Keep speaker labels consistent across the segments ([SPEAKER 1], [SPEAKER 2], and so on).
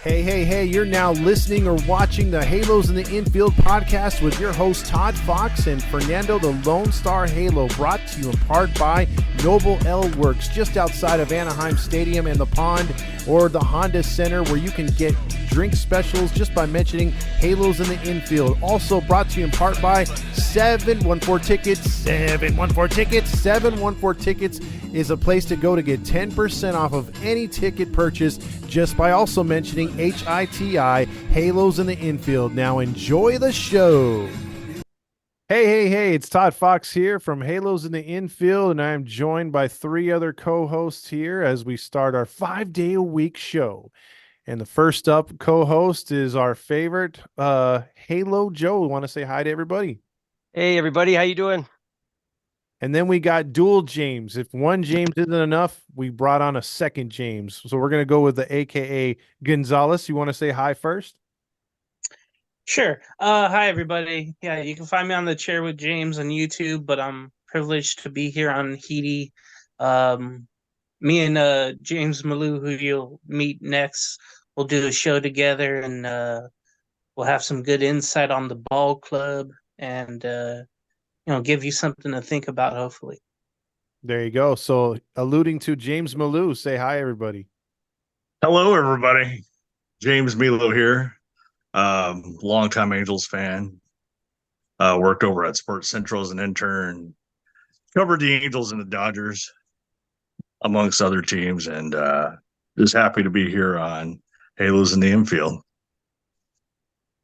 [SPEAKER 1] Hey, you're now listening or watching the Halos in the Infield podcast with your hosts Todd Fox and Fernando the Lone Star Halo, brought to you in part by Noble L Works, just outside of Anaheim Stadium and the Pond, or the Honda Center, where you can get drink specials just by mentioning Halos in the Infield. Also brought to you in part by 714 Tickets. 714 Tickets is a place to go to get 10% off of any ticket purchase just by also mentioning HITI, Halos in the Infield. Now enjoy the show. Hey, it's Todd Fox here from Halos in the Infield, and I am joined by three other co-hosts here as we start our 5-day-a-week show. And the first up co-host is our favorite, Halo Joe. Want to say hi to everybody?
[SPEAKER 2] Hey, everybody. How you doing?
[SPEAKER 1] And then we got dual James. If one James isn't enough, we brought on a second James. So we're going to go with the AKA Gonzalez. You want to say hi first?
[SPEAKER 3] Sure. Hi, everybody. Yeah, you can find me on the chair with James on YouTube, but I'm privileged to be here on Heedy. Me and James Malou, who you'll meet next, we'll do a show together, and we'll have some good insight on the ball club and give you something to think about, hopefully.
[SPEAKER 1] There you go. So alluding to James Malou, say hi, everybody.
[SPEAKER 4] Hello, everybody. James Milo here. Longtime Angels fan. Worked over at Sports Central as an intern. Covered the Angels and the Dodgers, amongst other teams, and just happy to be here on Halos in the Infield.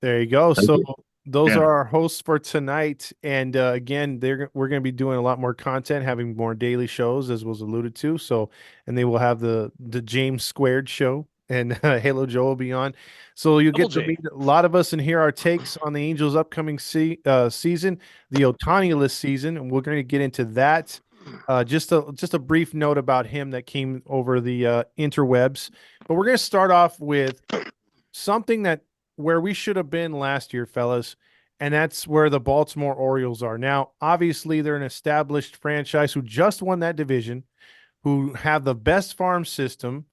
[SPEAKER 1] There you go.
[SPEAKER 4] Thank
[SPEAKER 1] So
[SPEAKER 4] you.
[SPEAKER 1] those
[SPEAKER 4] Yeah.
[SPEAKER 1] are our hosts for tonight. And again, we're going to be doing a lot more content, having more daily shows, as was alluded to. So, and they will have the James Squared show, and Halo Joe will be on. So you get
[SPEAKER 2] Double
[SPEAKER 1] to
[SPEAKER 2] J.
[SPEAKER 1] meet a lot of us and hear our takes on the Angels' upcoming season, the Otani-less season, and we're going to get into that. Just a brief note about him that came over the interwebs. But we're going to start off with something that where we should have been last year, fellas, and that's where the Baltimore Orioles are. Now, obviously, they're an established franchise who just won that division, who have the best farm system,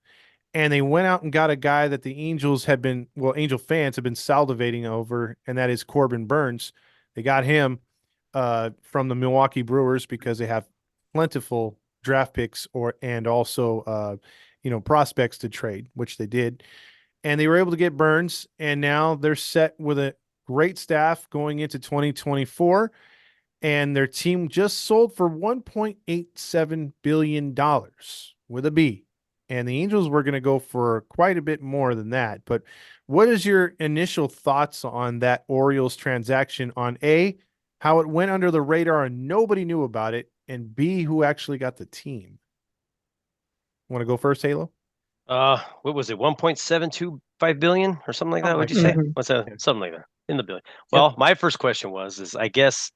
[SPEAKER 1] and they went out and got a guy that the Angels have been, well, Angel fans have been salivating over, and that is Corbin Burns. They got him from the Milwaukee Brewers because they have plentiful draft picks and also prospects to trade, which they did. And they were able to get Burns, and now they're set with a great staff going into 2024. And their team just sold for $1.87 billion with a B. And the Angels were going to go for quite a bit more than that. But what is your initial thoughts on that Orioles transaction, on A, how it went under the radar and nobody knew about it, and B, who actually got the team? Want to go first, Halo?
[SPEAKER 2] What was it? 1.725 billion or something like that? What'd you
[SPEAKER 1] Something
[SPEAKER 2] say?
[SPEAKER 3] like that.
[SPEAKER 2] What's that? Something like that. In the billion. Well, my first question is I guess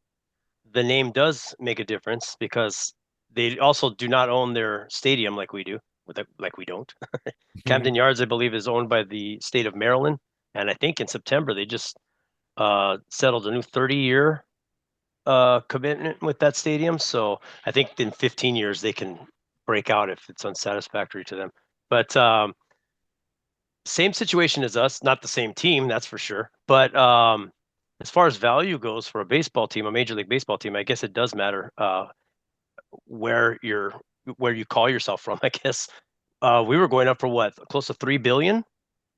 [SPEAKER 2] the name does make a difference because they also do not own their stadium like we do. Like we don't. Camden Yards, I believe, is owned by the state of Maryland, and I think in September they just settled a new 30-year commitment with that stadium. So I think in 15 years they can break out if it's unsatisfactory to them. But same situation as us, not the same team, that's for sure. But as far as value goes for a baseball team, a Major League Baseball team, I guess it does matter where you call yourself from. I guess we were going up for what, close to $3 billion.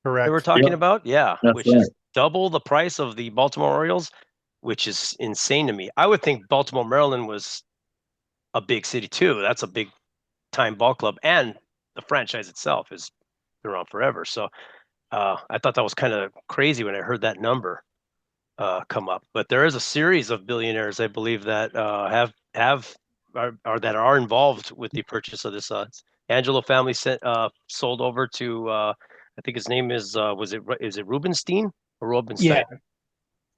[SPEAKER 1] Correct.
[SPEAKER 2] They were talking
[SPEAKER 4] Yep.
[SPEAKER 2] about, yeah,
[SPEAKER 4] That's
[SPEAKER 2] which
[SPEAKER 4] right.
[SPEAKER 2] is double the price of the Baltimore Orioles, which is insane to me. I would think Baltimore, Maryland was a big city too. That's a big time ball club, and the franchise itself has been around forever. So I thought that was kind of crazy when I heard that number come up. But there is a series of billionaires, I believe, that are involved with the purchase of this. Angelo family sold over to I think his name is is it Rubenstein or Rubenstein?
[SPEAKER 3] Yeah,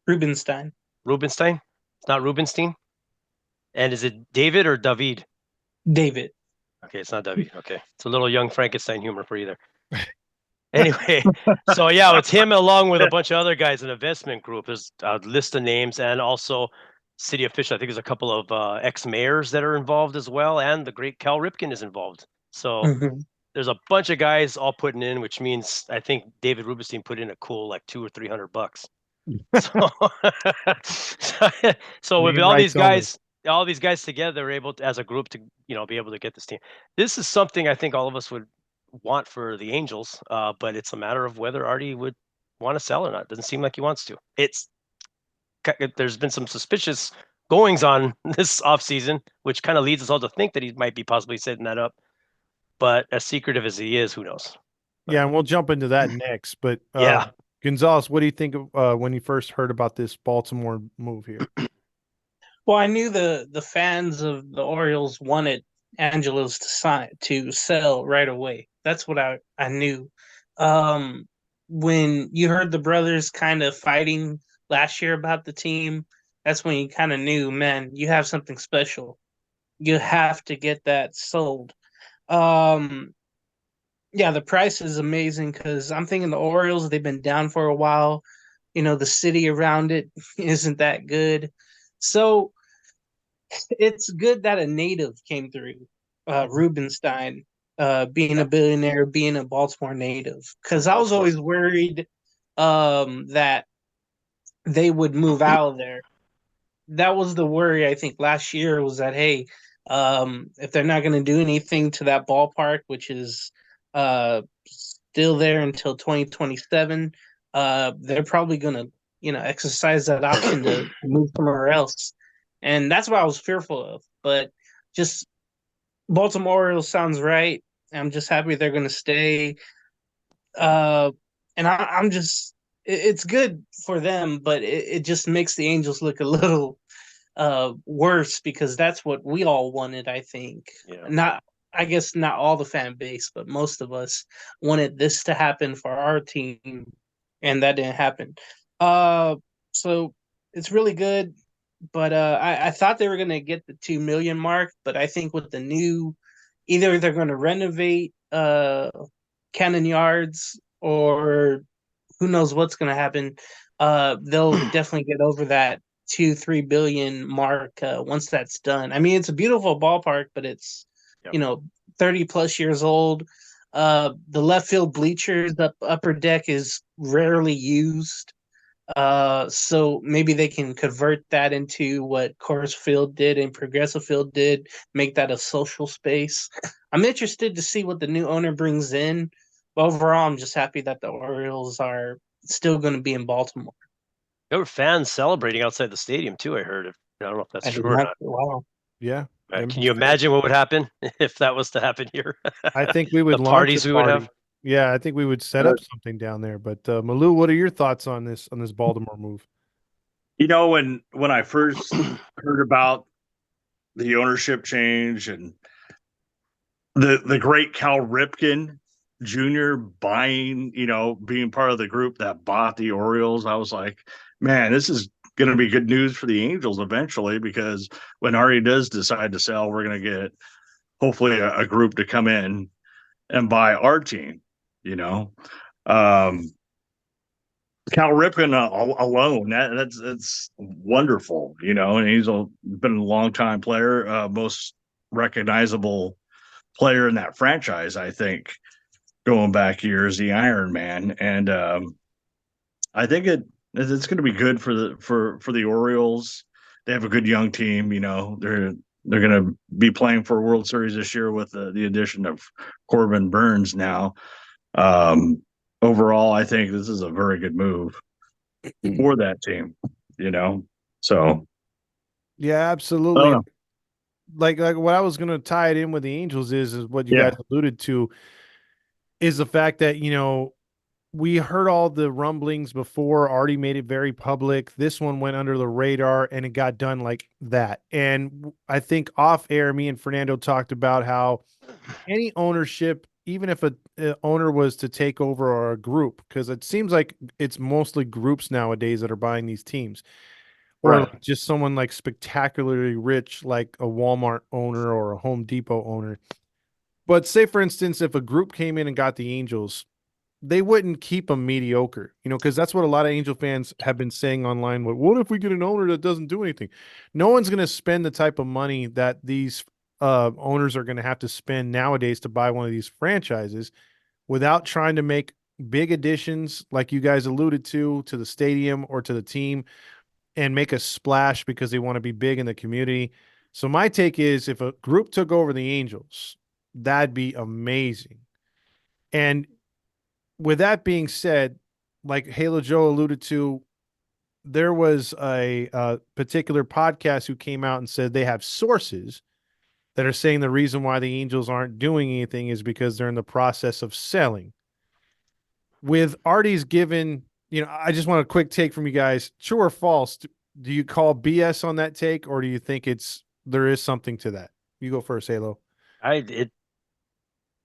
[SPEAKER 3] Rubenstein.
[SPEAKER 2] Rubenstein. It's not Rubenstein. And is it David or David?
[SPEAKER 3] David.
[SPEAKER 2] Okay, it's not David. Okay, it's a little young Frankenstein humor for you there. Anyway, so yeah, it's him along with a bunch of other guys, an investment group. There's a list of names, and also city official. I think there's a couple of ex-mayors that are involved as well, and the great Cal Ripken is involved. So there's a bunch of guys all putting in, which means I think David Rubenstein put in a cool like $200 or $300. So with
[SPEAKER 1] Name
[SPEAKER 2] all
[SPEAKER 1] rights only.
[SPEAKER 2] all these guys together, they're able to, as a group, to be able to get this team. This is something I think all of us would want for the Angels, but it's a matter of whether Artie would want to sell or not. Doesn't seem like he wants to. There's been some suspicious goings on this offseason, which kind of leads us all to think that he might be possibly setting that up. But as secretive as he is, who knows?
[SPEAKER 1] Yeah, and we'll jump into that next. But
[SPEAKER 2] Yeah.
[SPEAKER 1] Gonzalez, what do you think of when you first heard about this Baltimore move here?
[SPEAKER 3] Well, I knew the fans of the Orioles wanted Angelos to sell right away. That's what I knew. When you heard the brothers kind of fighting last year about the team, that's when you kind of knew, man, you have something special. You have to get that sold. Um, yeah, the price is amazing because I'm thinking the Orioles, they've been down for a while. The city around it isn't that good. So it's good that a native came through, Rubenstein, being a billionaire, being a Baltimore native. Because I was always worried that they would move out of there. That was the worry, I think, last year was that, hey, if they're not going to do anything to that ballpark, which is still there until 2027, they're probably going to, exercise that option to move somewhere else. And that's what I was fearful of. But just Baltimore Orioles sounds right. I'm just happy they're going to stay. And I'm just, it's good for them, but it just makes the Angels look a little worse because that's what we all wanted, I think.
[SPEAKER 2] Yeah.
[SPEAKER 3] I guess not all the fan base, but most of us wanted this to happen for our team, and that didn't happen. So it's really good, but I thought they were going to get the 2 million mark, but I think with the new, either they're going to renovate Cannon Yards or who knows what's going to happen. They'll definitely get over that 2-3 billion mark once that's done. I mean, it's a beautiful ballpark, but it's 30 plus years old. The left field bleachers, the upper deck is rarely used. So maybe they can convert that into what Coors Field did and Progressive Field did, make that a social space. I'm interested to see what the new owner brings in. But overall, I'm just happy that the Orioles are still going to be in Baltimore.
[SPEAKER 2] There were fans celebrating outside the stadium too. I heard. I don't know if that's true or not.
[SPEAKER 3] Wow.
[SPEAKER 1] Yeah.
[SPEAKER 2] Can you imagine what would happen if that was to happen here?
[SPEAKER 1] I think we would
[SPEAKER 2] the
[SPEAKER 1] launch
[SPEAKER 2] parties we would have.
[SPEAKER 1] Yeah, I think we would set up something down there. But Malou, what are your thoughts on this Baltimore move?
[SPEAKER 4] When I first heard about the ownership change and the great Cal Ripken Jr. buying, being part of the group that bought the Orioles, I was like, man, this is going to be good news for the Angels eventually, because when Artie does decide to sell, we're going to get hopefully a group to come in and buy our team, Cal Ripken alone, that's wonderful, and he's been a long time player, most recognizable player in that franchise, I think, going back years, the Iron Man, and I think it's going to be good for the Orioles. They have a good young team, they're going to be playing for a World Series this year with the addition of Corbin Burns now. Overall, I think this is a very good move for that team, so.
[SPEAKER 1] Yeah, absolutely. Like what I was going to tie it in with the Angels is what you guys alluded to, is the fact that, we heard all the rumblings before. Artie made it very public. This one went under the radar and it got done like that. And I think off air, me and Fernando talked about how any ownership, even if a owner was to take over a group, because it seems like it's mostly groups nowadays that are buying these teams, or like just someone like spectacularly rich, like a Walmart owner or a Home Depot owner. But say, for instance, if a group came in and got the Angels, they wouldn't keep them mediocre, because that's what a lot of Angel fans have been saying online. What if we get an owner that doesn't do anything? No one's going to spend the type of money that these owners are going to have to spend nowadays to buy one of these franchises without trying to make big additions, like you guys alluded to the stadium or to the team, and make a splash because they want to be big in the community. So my take is, if a group took over the Angels, that'd be amazing. And with that being said, like Halo Joe alluded to, there was a particular podcast who came out and said they have sources that are saying the reason why the Angels aren't doing anything is because they're in the process of selling. With Artie's given, I just want a quick take from you guys. True or false? Do you call BS on that take, or do you think there is something to that? You go first, Halo.
[SPEAKER 2] It's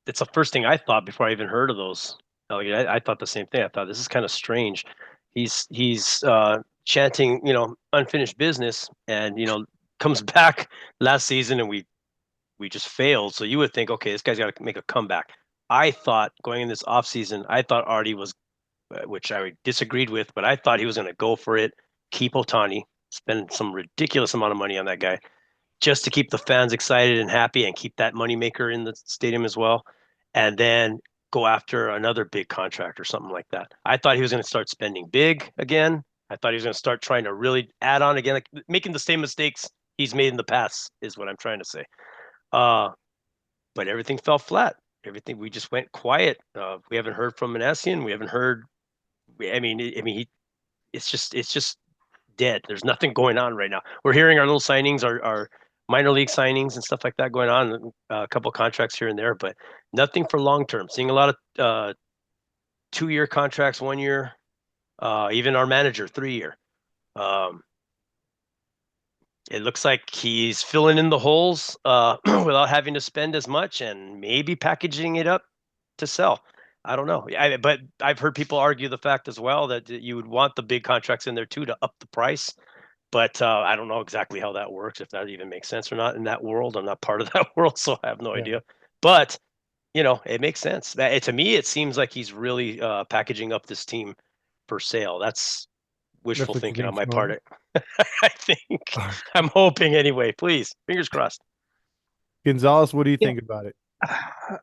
[SPEAKER 2] the first thing I thought before I even heard of those. Like, I thought the same thing. I thought, this is kind of strange. He's chanting, unfinished business, and comes back last season, and we just failed. So you would think, okay, this guy's got to make a comeback. I thought going in this offseason, I thought Artie was, which I disagreed with, but I thought he was going to go for it, keep Ohtani, spend some ridiculous amount of money on that guy, just to keep the fans excited and happy and keep that moneymaker in the stadium as well. And then go after another big contract or something like that. I thought he was going to start spending big again. I thought he was going to start trying to really add on again, like making the same mistakes he's made in the past, is what I'm trying to say. But everything fell flat. We just went quiet. We haven't heard from Manassian. We haven't heard. It's just dead. There's nothing going on right now. We're hearing our little signings, our minor league signings and stuff like that going on. A couple of contracts here and there, but nothing for long term. Seeing a lot of 2-year contracts, 1 year. Even our manager, 3-year. It looks like he's filling in the holes without having to spend as much, and maybe packaging it up to sell. I don't know. But I've heard people argue the fact as well that you would want the big contracts in there too to up the price. But I don't know exactly how that works, if that even makes sense or not in that world. I'm not part of that world, so I have no idea. But, it makes sense. To me, it seems like he's really packaging up this team for sale. That's wishful thinking on my part. I think. I'm hoping anyway. Please, fingers crossed.
[SPEAKER 1] Gonzalez, what do you think about it?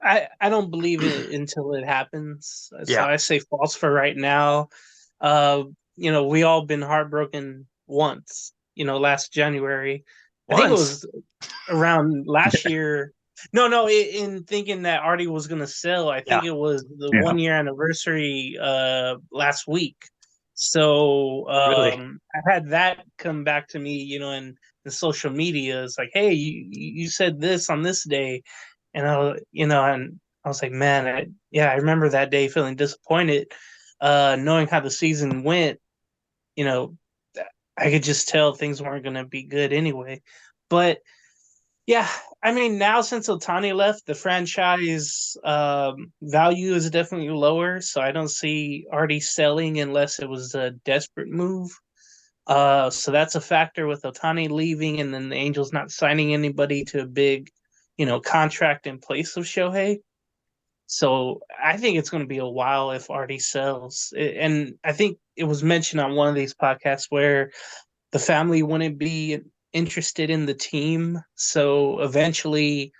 [SPEAKER 3] I don't believe it until it happens. So
[SPEAKER 2] Yeah.
[SPEAKER 3] I say false for right now. We all been heartbroken once. Last January. I think it was around last year. No, in thinking that Artie was going to sell, I think it was the 1-year anniversary last week. So
[SPEAKER 2] Really?
[SPEAKER 3] I had that come back to me, in the social media. It's like, hey, you said this on this day, and and I was like, man, I remember that day feeling disappointed, knowing how the season went. I could just tell things weren't going to be good anyway. But yeah, now since Ohtani left, the franchise value is definitely lower. So I don't see Artie selling unless it was a desperate move. So that's a factor with Ohtani leaving, and then the Angels not signing anybody to a big, contract in place of Shohei. So I think it's going to be a while if Artie sells. And I think it was mentioned on one of these podcasts where the family wouldn't be interested in the team. So eventually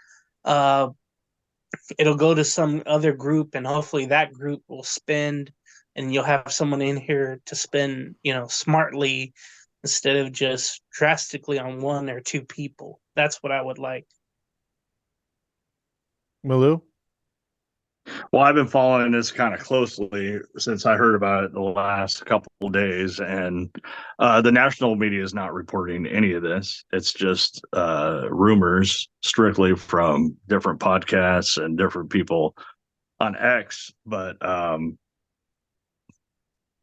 [SPEAKER 3] it'll go to some other group, and hopefully that group will spend, and you'll have someone in here to spend, smartly instead of just drastically on 1 or 2 people. That's what I would like.
[SPEAKER 1] Malou?
[SPEAKER 4] Well, I've been following this kind of closely since I heard about it the last couple of days, and the national media is not reporting any of this. It's just rumors strictly from different podcasts and different people on X. But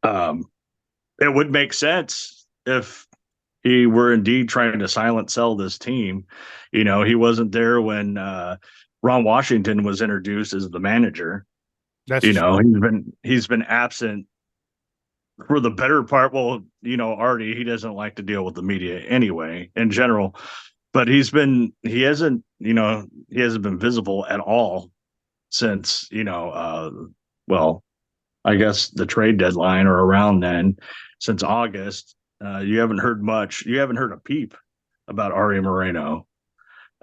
[SPEAKER 4] it would make sense if he were indeed trying to silent sell this team. He wasn't there when Ron Washington was introduced as the manager.
[SPEAKER 1] That's
[SPEAKER 4] he's been absent for the better part. Well, Artie, he doesn't like to deal with the media anyway, in general. But he hasn't been visible at all since, well, I guess the trade deadline or around then, since August. You haven't heard much. You haven't heard a peep about Ari Moreno.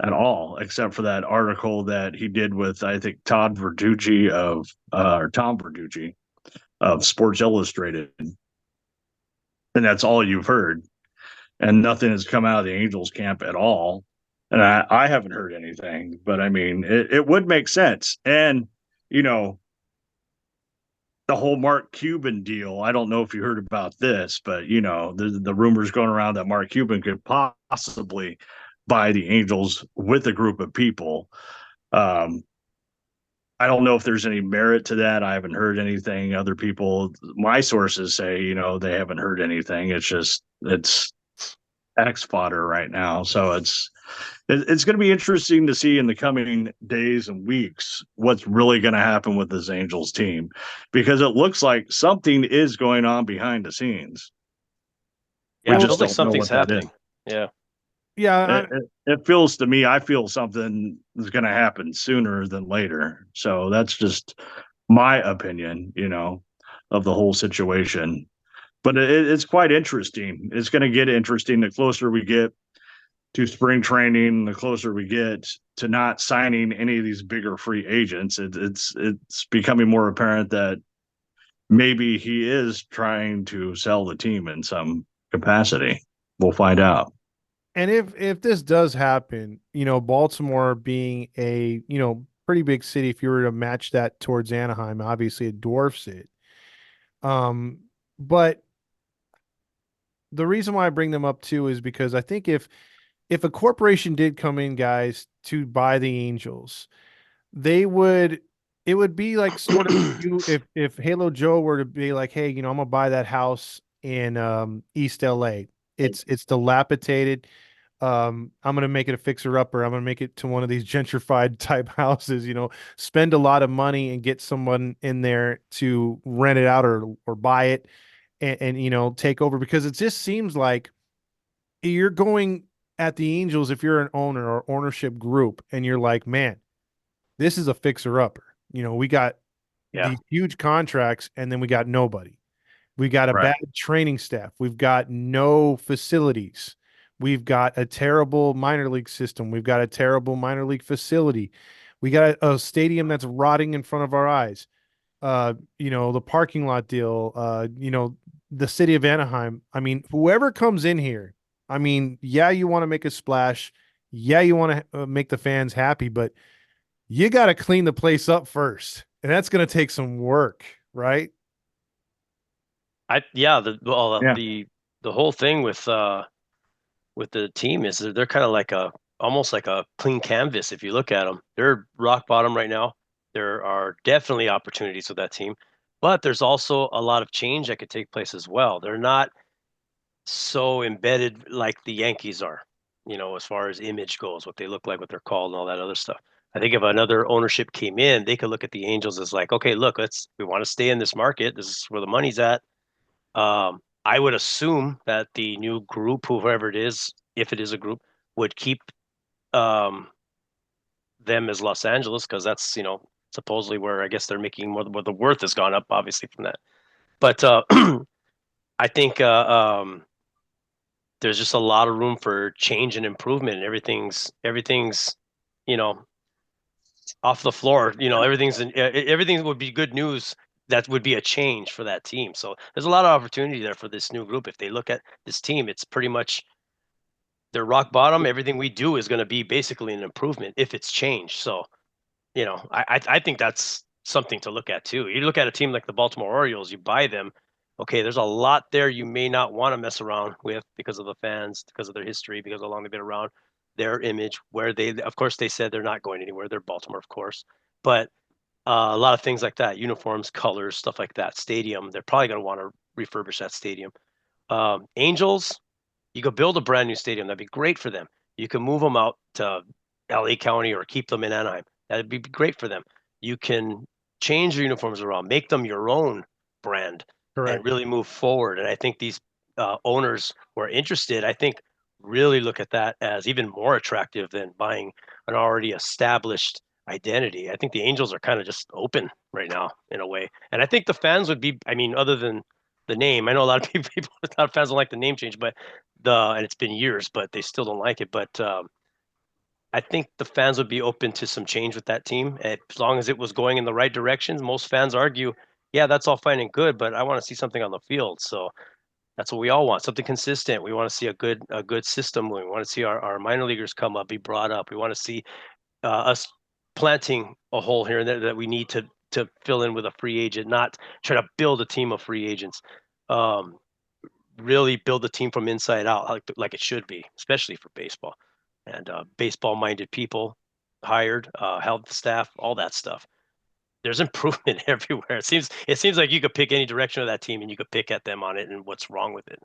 [SPEAKER 4] at all, except for that article that he did with, I think, Todd Verducci or Tom Verducci of Sports Illustrated. And that's all you've heard. And nothing has come out of the Angels camp at all. And I haven't heard anything, but I mean, it would make sense. And, you know, the whole Mark Cuban deal. I don't know if you heard about this, but you know, the rumors going around that Mark Cuban could possibly buy the Angels with a group of people. Um, I don't know if there's any merit to that. I haven't heard anything. Other people, my sources say, you know, they haven't heard anything. It's X fodder right now. So it's going to be interesting to see in the coming days and weeks what's really going to happen with this Angels team, because it looks like something is going on behind the scenes.
[SPEAKER 2] Yeah,
[SPEAKER 4] We
[SPEAKER 2] it
[SPEAKER 4] just
[SPEAKER 2] feels like
[SPEAKER 4] don't know
[SPEAKER 2] something's
[SPEAKER 4] what that is.
[SPEAKER 2] happening. Yeah.
[SPEAKER 1] Yeah,
[SPEAKER 4] It feels to me, I feel something is going to happen sooner than later. So that's just my opinion, you know, of the whole situation. But it's quite interesting. It's going to get interesting the closer we get to spring training, the closer we get to not signing any of these bigger free agents. It's becoming more apparent that maybe he is trying to sell the team in some capacity. We'll find out.
[SPEAKER 1] and if this does happen, you know, Baltimore being a, you know, pretty big city, if you were to match that towards Anaheim, obviously it dwarfs it. But the reason why I bring them up too is because I think if a corporation did come in, guys, to buy the Angels, they would it would be like sort of if Halo Joe were to be like, hey, you know, I'm gonna buy that house in East LA. It's dilapidated. I'm gonna make it a fixer upper. I'm gonna make it to one of these gentrified type houses, you know, spend a lot of money and get someone in there to rent it out or buy it and you know take over, because it just seems like you're going at the Angels if you're an owner or ownership group and you're like, man, this is a fixer upper. You know, we got
[SPEAKER 2] Yeah.
[SPEAKER 1] these huge contracts and then we got nobody. We got a
[SPEAKER 4] Right.
[SPEAKER 1] bad training staff. We've got no facilities. We've got a terrible minor league system. We've got a terrible minor league facility. We got a stadium that's rotting in front of our eyes. You know, the parking lot deal, you know, the city of Anaheim. I mean, whoever comes in here, I mean, yeah, you want to make a splash. Yeah, you want to make the fans happy, but you got to clean the place up first. And that's going to take some work, right?
[SPEAKER 4] Yeah.
[SPEAKER 2] The whole thing with the team is they're kind of like a almost like a clean canvas if you look at them. They're rock bottom right now. There are definitely opportunities with that team, but there's also a lot of change that could take place as well. They're not so embedded like the Yankees are, you know, as far as image goes, what they look like, what they're called, and all that other stuff. I think if another ownership came in, they could look at the Angels as like, okay, look, we want to stay in this market. This is where the money's at. I would assume that the new group, whoever it is, if it is a group, would keep um, them as Los Angeles because that's, you know, supposedly where I guess they're making more. Where the worth has gone up, obviously, from that. But I think there's just a lot of room for change and improvement, and everything's, you know, off the floor. You know, everything would be good news. That would be a change for that team. So there's a lot of opportunity there for this new group. If they look at this team, it's pretty much they're rock bottom. Everything we do is going to be basically an improvement if it's changed. So, you know, I think that's something to look at too. You look at a team like the Baltimore Orioles, you buy them. Okay, there's a lot there you may not want to mess around with because of the fans, because of their history, because of how long they've been around, their image, where of course, they said they're not going anywhere. They're Baltimore, of course, but a lot of things like that, uniforms, colors, stuff like that, stadium. They're probably going to want to refurbish that stadium. Angels, you could build a brand new stadium. That'd be great for them. You can move them out to LA County or keep them in Anaheim. That'd be great for them. You can change your uniforms around, make them your own brand, and
[SPEAKER 1] Correct.
[SPEAKER 2] really move forward. And I think these owners who are interested, I think, really look at that as even more attractive than buying an already established identity. I think the Angels are kind of just open right now in a way. And I think the fans would be, I mean, other than the name, I know a lot of people, a lot of fans don't like the name change, but and it's been years, but they still don't like it. But I think the fans would be open to some change with that team as long as it was going in the right direction. Most fans argue, yeah, that's all fine and good, but I want to see something on the field. So that's what we all want, something consistent. We want to see a good system. We want to see our minor leaguers come up, be brought up. We want to see us planting a hole here and there that we need to fill in with a free agent, not try to build a team of free agents. Really build the team from inside out, like it should be, especially for baseball. And baseball-minded people hired, health staff, all that stuff. There's improvement everywhere. It seems like you could pick any direction of that team and you could pick at them on it and what's wrong with it.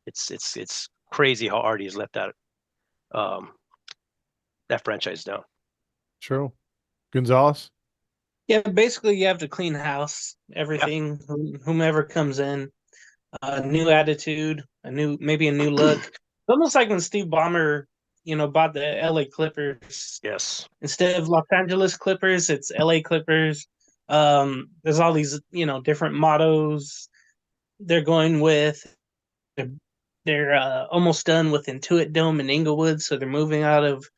[SPEAKER 2] It's crazy how Artie has left um, that franchise down.
[SPEAKER 1] True. Gonzalez?
[SPEAKER 3] Yeah, basically you have to clean house, everything, whomever comes in, a new attitude, maybe a new look. It's almost like when Steve Ballmer, bought the LA Clippers.
[SPEAKER 2] Yes.
[SPEAKER 3] Instead of Los Angeles Clippers, it's LA Clippers. There's all these, different mottos they're going with. They're almost done with Intuit Dome in Inglewood, so they're moving out of,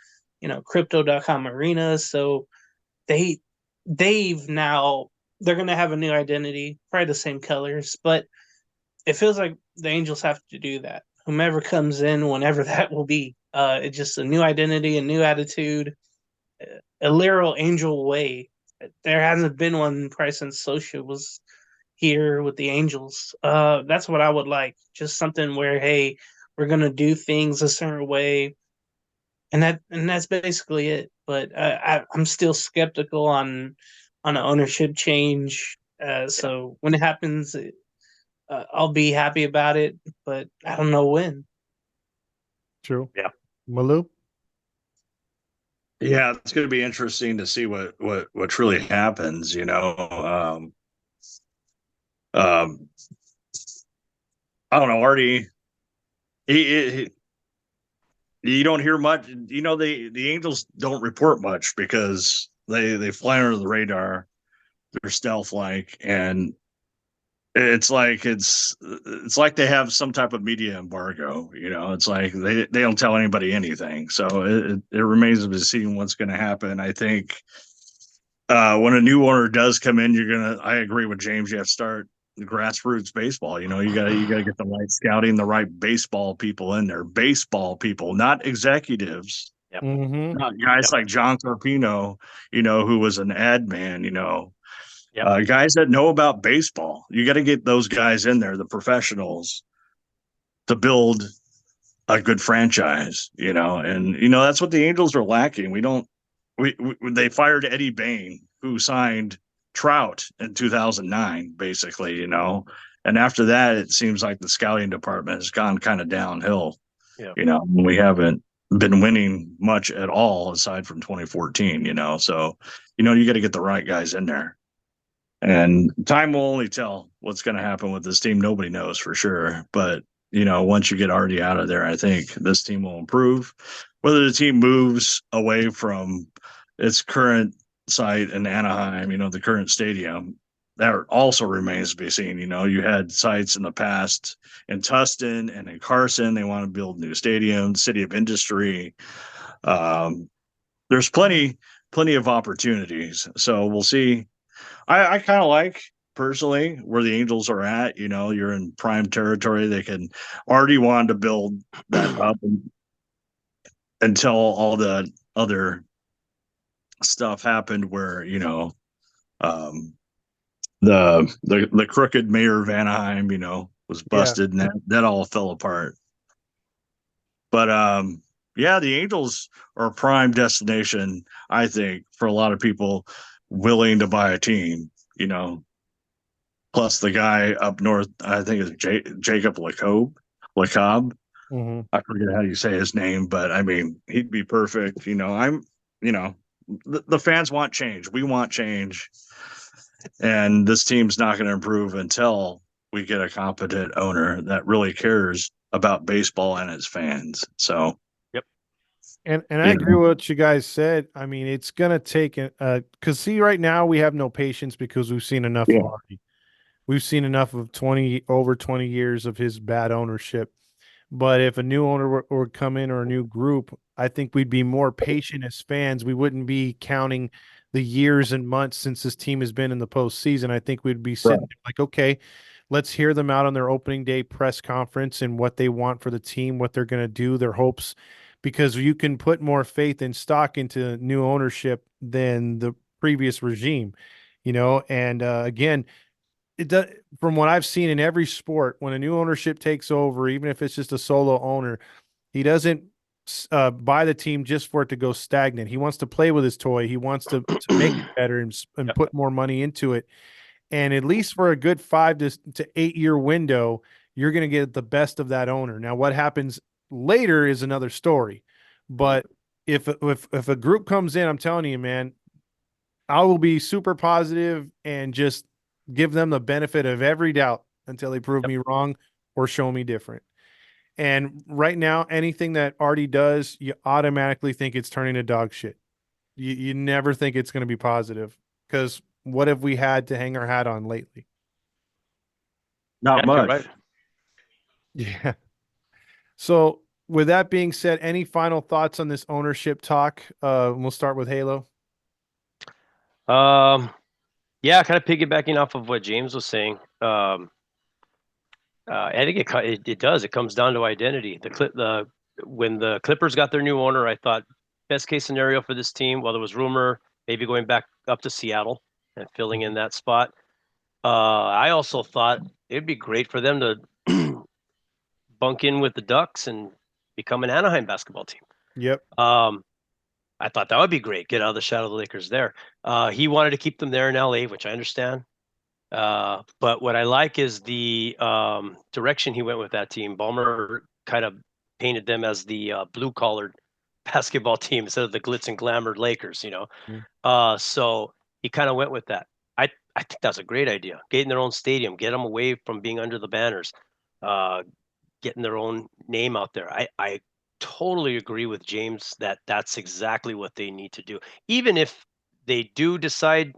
[SPEAKER 3] Crypto.com Arena. So they've now they're going to have a new identity, probably the same colors, but it feels like the Angels have to do that. Whomever comes in, whenever that will be, it's just a new identity, a new attitude, a literal Angel way. There hasn't been one probably since Socia was here with the Angels. That's what I would like. Just something where, hey, we're gonna do things a certain way, and that's basically it. But I'm still skeptical on an ownership change. So when it happens, I'll be happy about it, but I don't know when.
[SPEAKER 1] True.
[SPEAKER 2] Yeah.
[SPEAKER 1] Malou?
[SPEAKER 4] Yeah, it's going to be interesting to see what truly happens. I don't know, Artie. You don't hear much. The Angels don't report much because they fly under the radar. They're stealth like, and it's like they have some type of media embargo. It's like they don't tell anybody anything. So it remains to be seen what's going to happen. I think when a new owner does come in, I agree with James. You have to start grassroots baseball. You gotta get the right scouting, the right baseball people in there. Baseball people, not executives.
[SPEAKER 2] Yep.
[SPEAKER 1] Mm-hmm.
[SPEAKER 4] Not guys like John Carpino, who was an ad man.
[SPEAKER 2] Yep.
[SPEAKER 4] Guys that know about baseball. You got to get those guys in there, the professionals, to build a good franchise. And that's what the Angels are lacking. They fired Eddie Bain, who signed Trout in 2009, basically. And after that, it seems like the scouting department has gone kind of downhill.
[SPEAKER 2] Yeah.
[SPEAKER 4] We haven't been winning much at all aside from 2014. So you got to get the right guys in there. And time will only tell what's going to happen with this team. Nobody knows for sure. But, once you get Artie out of there, I think this team will improve. Whether the team moves away from its current site in Anaheim, the current stadium, that also remains to be seen. You had sites in the past in Tustin and in Carson. They want to build new stadiums, city of industry. There's plenty of opportunities. So we'll see. I kind of like personally where the Angels are at. You're in prime territory. They can already want to build that up until all the other stuff happened where the crooked mayor of Anaheim was busted and that all fell apart. But yeah, the Angels are a prime destination, I think, for a lot of people willing to buy a team. Plus the guy up north, I think is Jacob LeCobb.
[SPEAKER 1] Mm-hmm.
[SPEAKER 4] I forget how you say his name, but I mean, he'd be perfect. The fans want change. We want change. And this team's not going to improve until we get a competent owner that really cares about baseball and its fans. So,
[SPEAKER 1] And I agree with what you guys said. I mean, it's gonna take because see, right now we have no patience because we've seen enough of Artie. We've seen enough of over 20 years of his bad ownership. But if a new owner would come in or a new group, I think we'd be more patient as fans. We wouldn't be counting the years and months since this team has been in the postseason. I think we'd be sitting
[SPEAKER 4] Right.
[SPEAKER 1] there like, okay, let's hear them out on their opening day press conference and what they want for the team, what they're going to do, their hopes, because you can put more faith and stock into new ownership than the previous regime, And again, it does, from what I've seen in every sport, when a new ownership takes over, even if it's just a solo owner, he doesn't buy the team just for it to go stagnant. He wants to play with his toy. He wants to make it better and
[SPEAKER 2] Yep.
[SPEAKER 1] put more money into it. And at least for a good 5 to 8 year window, you're going to get the best of that owner. Now, what happens later is another story. But if a group comes in, I'm telling you, man, I will be super positive and just give them the benefit of every doubt until they prove
[SPEAKER 2] Yep.
[SPEAKER 1] me wrong or show me different. And right now, anything that Artie does, you automatically think it's turning to dog shit. You never think it's going to be positive because what have we had to hang our hat on lately?
[SPEAKER 4] Not
[SPEAKER 2] Yeah, you're
[SPEAKER 4] much.
[SPEAKER 2] right.
[SPEAKER 1] Yeah. So with that being said, any final thoughts on this ownership talk? We'll start with Halo.
[SPEAKER 2] Yeah, kind of piggybacking off of what James was saying. I think it does. It comes down to identity. When the Clippers got their new owner, I thought best case scenario for this team. Well, there was rumor maybe going back up to Seattle and filling in that spot. I also thought it'd be great for them to bunk in with the Ducks and become an Anaheim basketball team.
[SPEAKER 1] Yep.
[SPEAKER 2] I thought that would be great. Get out of the shadow of the Lakers there. He wanted to keep them there in LA, which I understand. But what I like is the direction he went with that team. Ballmer kind of painted them as the blue-collared basketball team instead of the glitz and glamour Lakers. So he kind of went with that. I think that's a great idea. Getting their own stadium, get them away from being under the banners, uh, getting their own name out there. I totally agree with James that that's exactly what they need to do. Even if they do decide,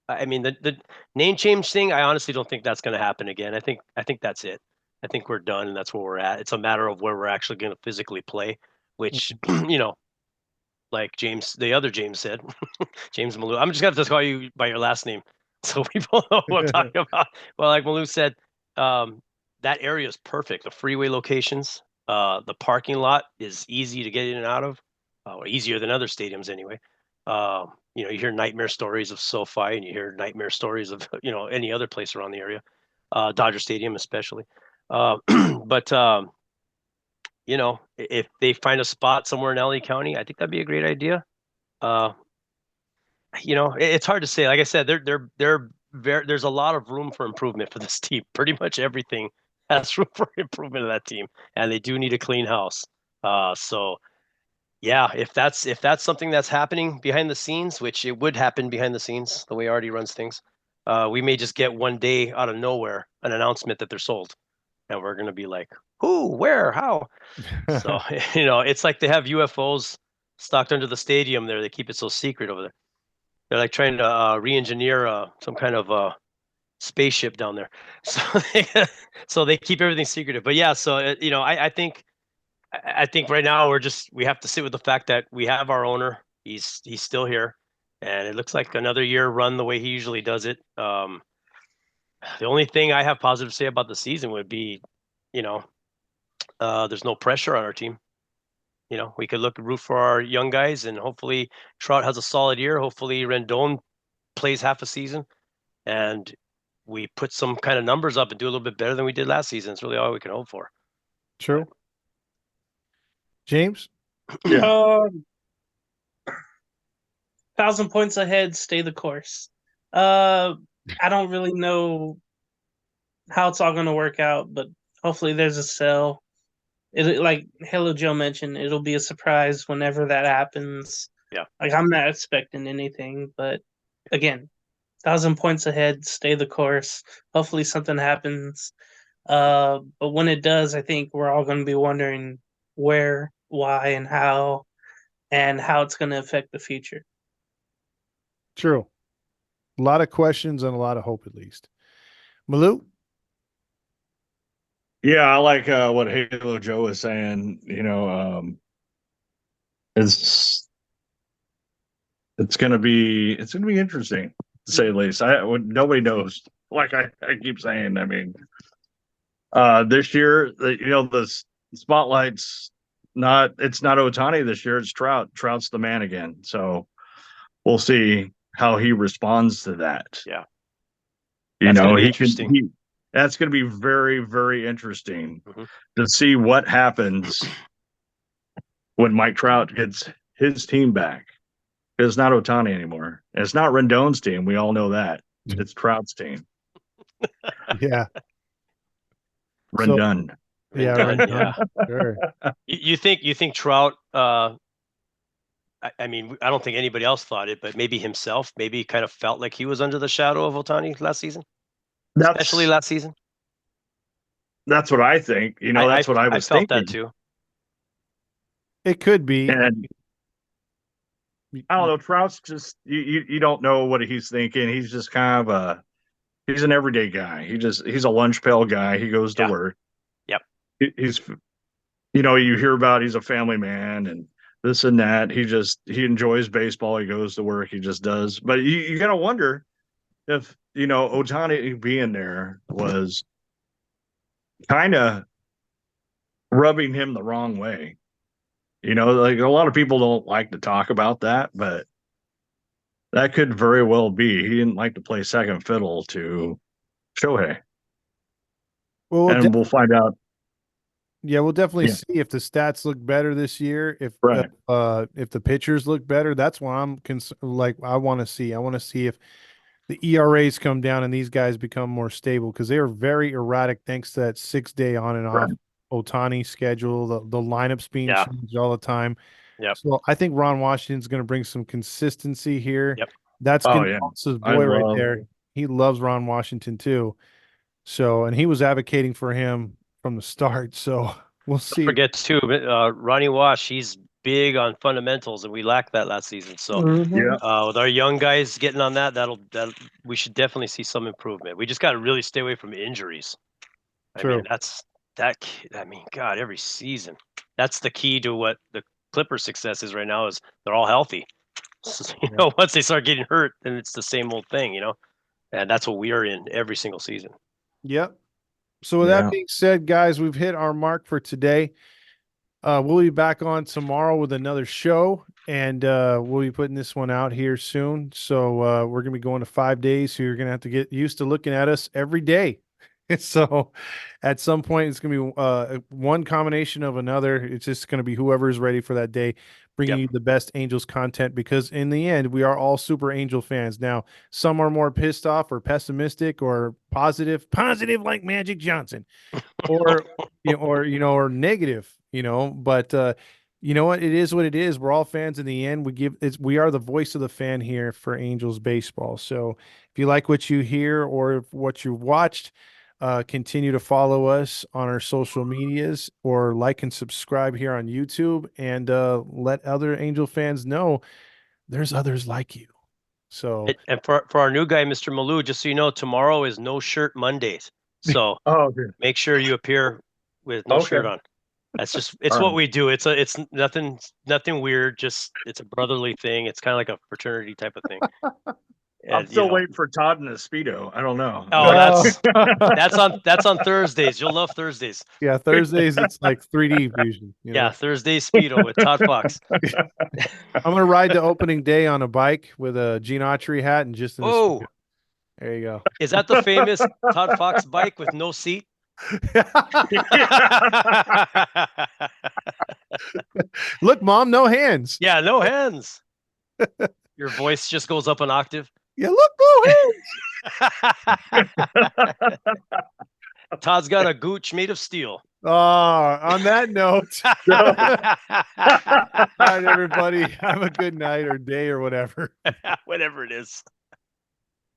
[SPEAKER 2] I mean, the name change thing, I honestly don't think that's going to happen again. I think that's it. I think we're done, and that's where we're at. It's a matter of where we're actually going to physically play, which like the other James said, James Malou. I'm just gonna have to call you by your last name, so people know what I'm talking about. Well, like Malou said, that area is perfect. The freeway locations, the parking lot is easy to get in and out of, or easier than other stadiums anyway. You hear nightmare stories of SoFi, and you hear nightmare stories of any other place around the area, Dodger Stadium especially. Uh, but if they find a spot somewhere in LA County, I think that'd be a great idea. Uh, it's hard to say. Like I said, there's a lot of room for improvement for this team. Pretty much everything has room for improvement of that team, and they do need a clean house. So yeah, if that's something that's happening behind the scenes, which it would happen behind the scenes, the way Artie runs things, we may just get one day out of nowhere an announcement that they're sold, and we're gonna be like, who, where, how? So it's like they have UFOs stocked under the stadium there. They keep it so secret over there. They're like trying to re-engineer some kind of spaceship down there, so they keep everything secretive. But yeah, so I think right now we have to sit with the fact that we have our owner. He's still here, and it looks like another year run the way he usually does it. The only thing I have positive to say about the season would be, there's no pressure on our team. We could root for our young guys, and hopefully Trout has a solid year. Hopefully Rendon plays half a season, and we put some kind of numbers up and do a little bit better than we did last season. It's really all we can hope for.
[SPEAKER 1] True. James?
[SPEAKER 4] Yeah.
[SPEAKER 3] 1,000 points ahead, stay the course. I don't really know how it's all going to work out, but hopefully there's a sell. Like Hello Joe mentioned, it'll be a surprise whenever that happens.
[SPEAKER 2] Yeah.
[SPEAKER 3] Like I'm not expecting anything, but again, 1,000 points ahead, stay the course. Hopefully something happens. But when it does, I think we're all going to be wondering where, why, and how it's going to affect the future.
[SPEAKER 1] True. A lot of questions and a lot of hope, at least. Malou?
[SPEAKER 4] Yeah, I like what Halo Joe was saying. It's it's gonna be interesting to say the least. Nobody knows. Like I keep saying, I mean, this year, the spotlight's not. It's not Otani this year. It's Trout. Trout's the man again. So we'll see how he responds to that.
[SPEAKER 2] Yeah.
[SPEAKER 4] You
[SPEAKER 2] That's gonna
[SPEAKER 4] know,
[SPEAKER 2] be
[SPEAKER 4] he can.
[SPEAKER 2] interesting.
[SPEAKER 4] That's going to be very, very interesting
[SPEAKER 2] Mhm.
[SPEAKER 4] to see what happens when Mike Trout gets his team back. It's not Otani anymore. And it's not Rendon's team. We all know that. It's Trout's team.
[SPEAKER 1] Yeah. So
[SPEAKER 4] Rendon.
[SPEAKER 1] yeah,
[SPEAKER 2] Rendon,
[SPEAKER 1] Rendon.
[SPEAKER 2] yeah.
[SPEAKER 1] Sure.
[SPEAKER 2] You think Trout? I mean, I don't think anybody else thought it, but maybe himself, maybe kind of felt like he was under the shadow of Otani last season, especially last season.
[SPEAKER 4] That's what I think. That's what I
[SPEAKER 2] I
[SPEAKER 4] was
[SPEAKER 2] felt
[SPEAKER 4] thinking.
[SPEAKER 2] that too.
[SPEAKER 1] It could be.
[SPEAKER 4] And I don't know. Trout's just you don't know what he's thinking. He's just kind of he's an everyday guy. He's a lunch pail guy. He goes to
[SPEAKER 2] Yeah.
[SPEAKER 4] work.
[SPEAKER 2] Yep.
[SPEAKER 4] He's you hear about he's a family man and this and that. He enjoys baseball. He goes to work. He just does. But you gotta wonder if Otani being there was kind of rubbing him the wrong way. Like a lot of people don't like to talk about that, but that could very well be. He didn't like to play second fiddle to Shohei,
[SPEAKER 1] Well,
[SPEAKER 4] and we'll find out.
[SPEAKER 1] yeah, we'll definitely
[SPEAKER 4] Yeah.
[SPEAKER 1] see if the stats look better this year.
[SPEAKER 4] Right.
[SPEAKER 1] If the pitchers look better, that's what I'm like. I want to see. I want to see if the ERAs come down and these guys become more stable because they are very erratic thanks to that 6 day on and off
[SPEAKER 4] Right.
[SPEAKER 1] Otani schedule. The lineups being
[SPEAKER 2] Yeah.
[SPEAKER 1] changed all the time.
[SPEAKER 2] Yep.
[SPEAKER 1] So I think Ron Washington's going to bring some consistency here.
[SPEAKER 2] Yep.
[SPEAKER 1] That's
[SPEAKER 4] Oh, yeah.
[SPEAKER 1] Gonzalez's
[SPEAKER 4] I
[SPEAKER 1] boy right
[SPEAKER 4] love-
[SPEAKER 1] there. He loves Ron Washington too. So, and he was advocating for him from the start. So we'll see.
[SPEAKER 2] Forget too, Ronnie Wash. He's big on fundamentals, and we lacked that last season. So
[SPEAKER 4] Yeah.
[SPEAKER 2] with our young guys getting on that, that we should definitely see some improvement. We just got to really stay away from injuries. I
[SPEAKER 1] True.
[SPEAKER 2] mean, I mean, God, every season, that's the key to what the Clippers' success is right now. Is they're all healthy. So, once they start getting hurt, then it's the same old thing, and that's what we are in every single season.
[SPEAKER 1] Yep. So with
[SPEAKER 4] Yeah.
[SPEAKER 1] that being said, guys, we've hit our mark for today. We'll be back on tomorrow with another show, and we'll be putting this one out here soon. So we're gonna be going to 5 days, so you're gonna have to get used to looking at us every day. So at some point, it's gonna be one combination of another. It's just gonna be whoever's ready for that day, bringing you the best Angels content. Because in the end, we are all super Angel fans. Now, some are more pissed off or pessimistic or positive like Magic Johnson, or or negative. But you know what? It is what it is. We're all fans in the end. We are the voice of the fan here for Angels baseball. So if you like what you hear or what you watched, continue to follow us on our social medias or like and subscribe here on YouTube, and let other Angel fans know there's others like you. So
[SPEAKER 2] And for our new guy, Mr. Malou, just so you know, tomorrow is no shirt Mondays. So
[SPEAKER 4] Oh, good.
[SPEAKER 2] make sure you appear with no shirt on. It's
[SPEAKER 4] All
[SPEAKER 2] what
[SPEAKER 4] right.
[SPEAKER 2] we do. It's nothing weird. Just it's a brotherly thing. It's kind of like a fraternity type of thing.
[SPEAKER 4] I'm
[SPEAKER 2] And,
[SPEAKER 4] still waiting for Todd and a Speedo. I don't know.
[SPEAKER 2] Oh, that's on Thursdays. You'll love Thursdays.
[SPEAKER 1] yeah, Thursdays it's like 3D fusion.
[SPEAKER 2] Yeah, Thursday Speedo with Todd Fox.
[SPEAKER 1] I'm gonna ride the opening day on a bike with a Gene Autry hat and just in a
[SPEAKER 2] Oh,
[SPEAKER 1] Speedo. There you go.
[SPEAKER 2] is that the famous Todd Fox bike with no seat?
[SPEAKER 1] Look, Mom, no hands.
[SPEAKER 2] Yeah, no hands. Your voice just goes up an octave.
[SPEAKER 1] Yeah, look, no hands.
[SPEAKER 2] Todd's got a gooch made of steel.
[SPEAKER 1] On that note, all right, everybody, have a good night or day or whatever.
[SPEAKER 2] Whatever it is.